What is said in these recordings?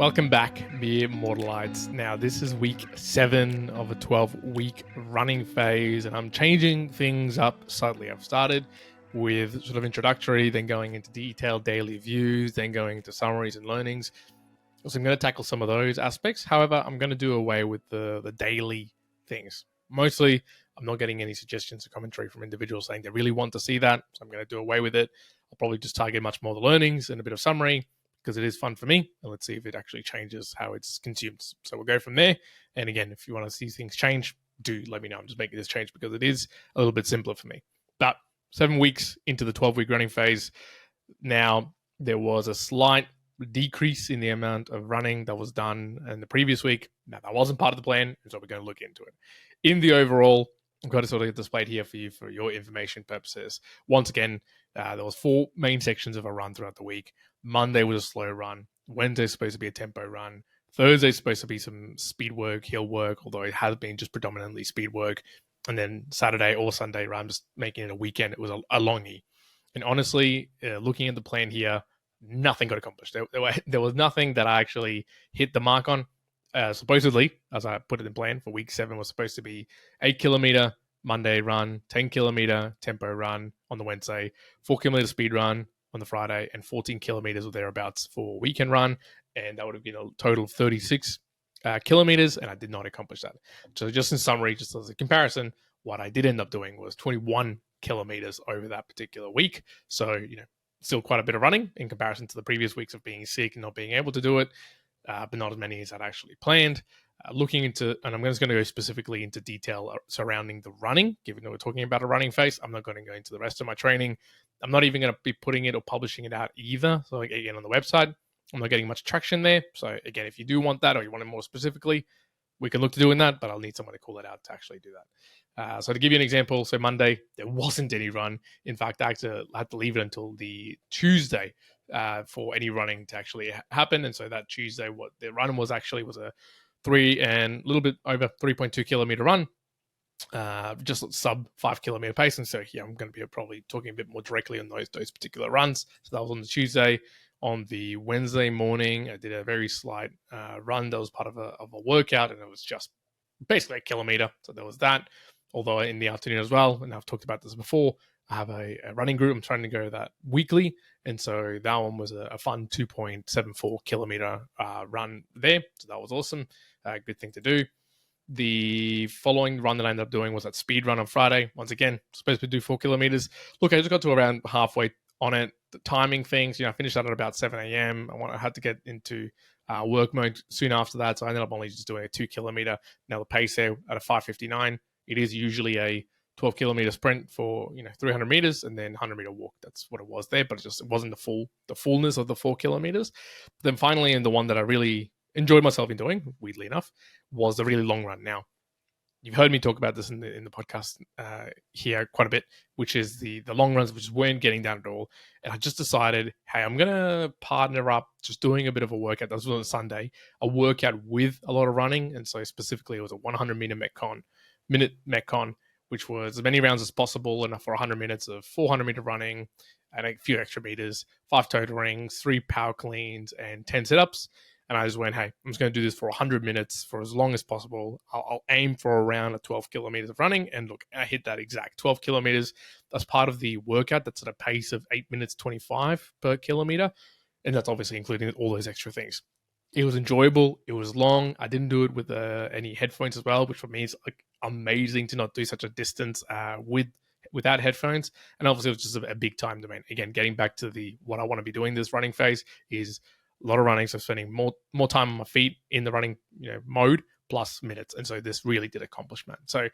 Welcome back, mere mortalites. Now, this is week 7 of a 12-week running phase, and I'm changing things up slightly. I've started with sort of introductory, then going into detailed daily views, then going into summaries and learnings. So I'm going to tackle some of those aspects. However, I'm going to do away with the daily things. Mostly, I'm not getting any suggestions or commentary from individuals saying they really want to see that, so I'm going to do away with it. I'll probably just target much more the learnings and a bit of summary, because it is fun for me, and let's see if it actually changes how it's consumed. So we'll go from there. And again, if you want to see things change, do let me know. I'm just making this change because it is a little bit simpler for me. But 7 weeks into the 12-week running phase, now there was a slight decrease in the amount of running that was done in the previous week. Now, that wasn't part of the plan, so we're going to look into it. In the overall, I've got to sort of get displayed here for you for your information purposes. Once again, there was 4 main sections of a run throughout the week. Monday was a slow run. Wednesday's supposed to be a tempo run. Thursday's supposed to be some speed work, hill work, although it has been just predominantly speed work. And then Saturday or Sunday, I'm just making it a weekend. It was a longie. And honestly, looking at the plan here, nothing got accomplished. There was nothing that I actually hit the mark on. Supposedly, as I put it in plan for week 7, was supposed to be 8 kilometer Monday run, 10 kilometer tempo run on the Wednesday, 4 kilometer speed run on the Friday, and 14 kilometers or thereabouts for weekend run. And that would have been a total of 36 kilometers, and I did not accomplish that. So just in summary, just as a comparison, what I did end up doing was 21 kilometers over that particular week. So, still quite a bit of running in comparison to the previous weeks of being sick and not being able to do it, but not as many as I'd actually planned. Looking into, and I'm just going to go specifically into detail surrounding the running, given that we're talking about a running phase. I'm not going to go into the rest of my training. I'm not even going to be putting it or publishing it out either. So again, on the website, I'm not getting much traction there. So again, if you do want that or you want it more specifically, we can look to doing that, but I'll need someone to call it out to actually do that. So to give you an example, so Monday, there wasn't any run. In fact, I had to leave it until the Tuesday for any running to actually happen. And so that Tuesday, what the run was actually was a 3 and a little bit over 3.2 kilometer run, just sub 5 kilometer pace. And so I'm going to be probably talking a bit more directly on those particular runs. So that was on the Tuesday. On the Wednesday morning, I did a very slight run that was part of a workout, and it was just basically a kilometer. So there was that. Although in the afternoon as well, and I've talked about this before, I have a running group. I'm trying to go that weekly. And so that one was a fun 2.74 kilometer run there. So that was awesome. Good thing to do. The following run that I ended up doing was that speed run on Friday. Once again, supposed to do 4 kilometers. Look, I just got to around halfway on it. The timing things, I finished that at about 7 a.m. I had to get into work mode soon after that. So I ended up only just doing a 2 kilometer. Now the pace there at a 5:59. It is usually a 12 kilometer sprint for 300 meters and then 100 meter walk. That's what it was there, but it wasn't the fullness of the 4 kilometers. Then finally, and the one that I really enjoyed myself in doing, weirdly enough, was the really long run. Now, you've heard me talk about this in the podcast here quite a bit, which is the long runs, which weren't getting down at all. And I just decided, hey, I'm going to partner up just doing a bit of a workout. That was on a Sunday, a workout with a lot of running. And so specifically, it was a 100 minute Metcon, which was as many rounds as possible, enough for 100 minutes of 400 meter running and a few extra meters, 5 total rings, 3 power cleans, and 10 sit-ups. And I just went, hey, I'm just going to do this for 100 minutes for as long as possible. I'll aim for around 12 kilometers of running. And look, I hit that exact 12 kilometers. That's part of the workout. That's at a pace of 8 minutes 25 per kilometer. And that's obviously including all those extra things. It was enjoyable. It was long. I didn't do it with any headphones as well, which for me is amazing to not do such a distance without headphones. And obviously, it was just a big time domain. Again, getting back to what I want to be doing this running phase is a lot of running, so spending more time on my feet in the running mode plus minutes. And so this really did accomplish that. So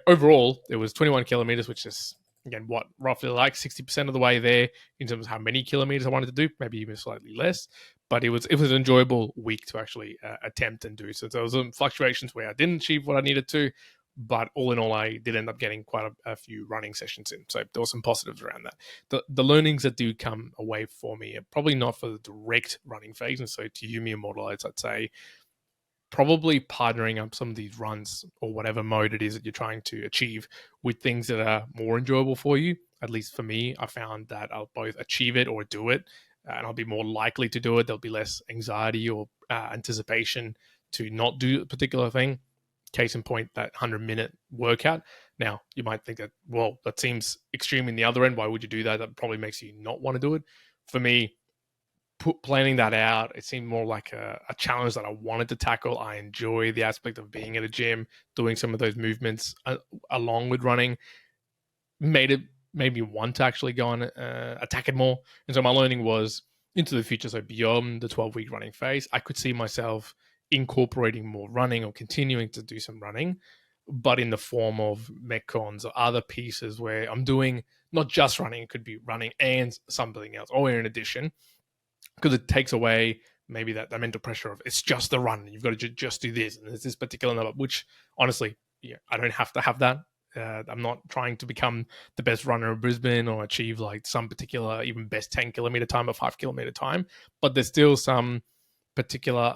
overall, it was 21 kilometers, which is again roughly like 60% of the way there in terms of how many kilometers I wanted to do, maybe even slightly less. But it was an enjoyable week to actually attempt and do. So there was some fluctuations where I didn't achieve what I needed to, but all in all, I did end up getting quite a few running sessions in. So there were some positives around that. The learnings that do come away for me are probably not for the direct running phase. And so to you, mere mortalites, I'd say probably partnering up some of these runs or whatever mode it is that you're trying to achieve with things that are more enjoyable for you. At least for me, I found that I'll both achieve it or do it, and I'll be more likely to do it. There'll be less anxiety or anticipation to not do a particular thing. Case in point, that 100-minute workout. Now, you might think that, well, that seems extreme in the other end. Why would you do that? That probably makes you not want to do it. For me, planning that out, it seemed more like a challenge that I wanted to tackle. I enjoy the aspect of being at a gym, doing some of those movements along with running. Made me want to actually go and attack it more. And so my learning was into the future, so beyond the 12-week running phase, I could see myself incorporating more running or continuing to do some running, but in the form of Metcons or other pieces where I'm doing not just running, it could be running and something else, or in addition, because it takes away maybe that mental pressure of it's just the run. You've got to just do this, and there's this particular number, which honestly, I don't have to have that. I'm not trying to become the best runner of Brisbane or achieve like some particular even best 10-kilometer time or 5-kilometer time, but there's still some particular,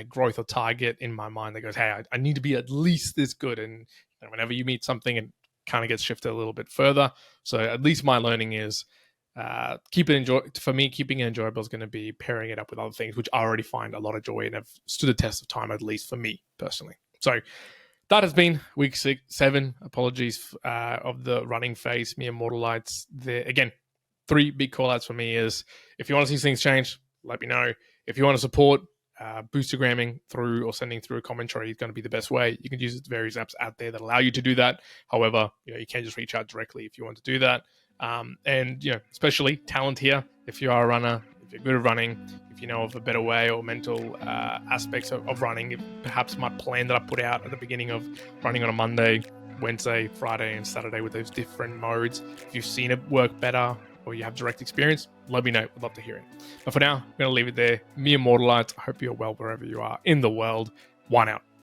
growth or target in my mind that goes, hey, I need to be at least this good. And whenever you meet something, it kind of gets shifted a little bit further. So at least my learning is keeping it enjoyable is going to be pairing it up with other things, which I already find a lot of joy and have stood the test of time, at least for me personally. So that has been week 7. Apologies of the running phase, mere mortal lights. There again, 3 big call outs for me is if you want to see things change, let me know. If you want to support, Boostergramming through or sending through a commentary is going to be the best way. You can use various apps out there that allow you to do that. However, you can just reach out directly if you want to do that. And especially talent here. If you are a runner, if you're good at running, if you know of a better way or mental aspects of running, perhaps my plan that I put out at the beginning of running on a Monday, Wednesday, Friday, and Saturday with those different modes, if you've seen it work better or you have direct experience, let me know. I'd love to hear it. But for now, I'm going to leave it there. Me Immortalites. I hope you're well wherever you are in the world. One out.